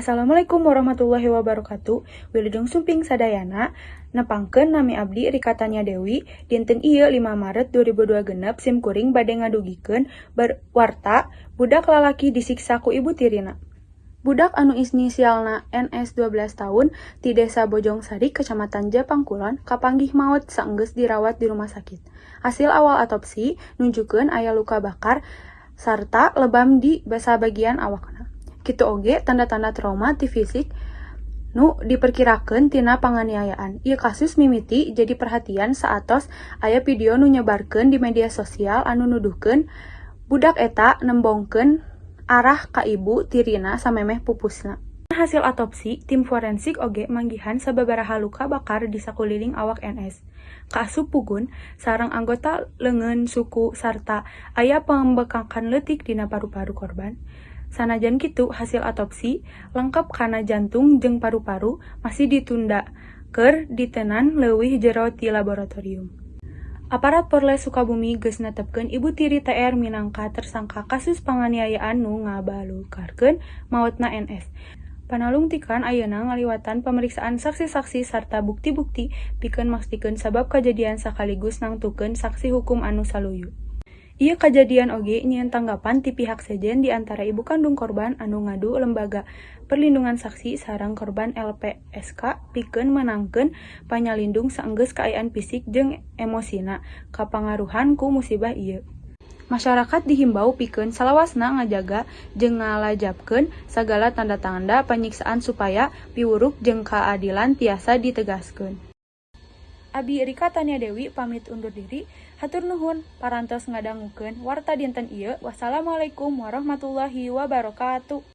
Assalamualaikum warahmatullahi wabarakatuh. Wilujeng sumping sadayana, nepangkeun nami abdi Rika Tania Dewi, dinten ieu 5 Maret 2026 simkuring bade ngadugikeun warta budak lalaki disiksa ku ibu tirina. Budak anu inisialna NS 12 tahun ti Desa Bojongsari, Kecamatan Japangkulon, kapanggih maot saenggeus dirawat di rumah sakit. Hasil awal otopsi nunjukkeun aya luka bakar sarta lebam di sabagian awakna. Kitu oge tanda-tanda trauma ti fisik nu diperkirakeun tina panganiayaan. Ieu kasus mimiti jadi perhatian saatos aya video nu nyebarkeun di media sosial anu nuduhkeun budak eta nembongkeun arah ka ibu tirina samemeh pupusna. Hasil otopsi, tim forensik oge manggihan sababaraha luka bakar di sakuliling awak NS. Kaasup pugun sareng anggota leungeun suku sarta aya pembekakan leutik dina paru-paru korban. Sanajan kitu, hasil otopsi lengkap kana jantung jeung paru-paru masih ditunda keur ditenan leuwih jero ti laboratorium. Aparat Polres Sukabumi geus netepkeun ibu tiri TR minangka tersangka kasus panganiayaan nu ngabalukarkeun maotna NS. Panalungtikan ayeuna ngaliwatan pemeriksaan saksi-saksi sarta bukti-bukti pikeun mastikeun sabab kajadian sakaligus nangtukeun saksi hukum anu saluyu. Ieu kajadian oge nyieun tanggapan ti pihak sejen di antara ibu kandung korban anu ngadu Lembaga Perlindungan Saksi sareng korban LPSK pikeun menangkeun panyalindung saenggeus kaayaan fisik jeung emosina kapangaruhan ku musibah ieu. Masyarakat dihimbau pikeun salawasna ngajaga jeung ngalajapkeun sagala tanda-tanda penyiksaan supaya piwuruk jeung kaadilan tiasa ditegaskeun. Abi Rika Tania Dewi pamit undur diri. Hatur nuhun parantos ngadangukeun warta dinten ieu. Wassalamualaikum warahmatullahi wabarakatuh.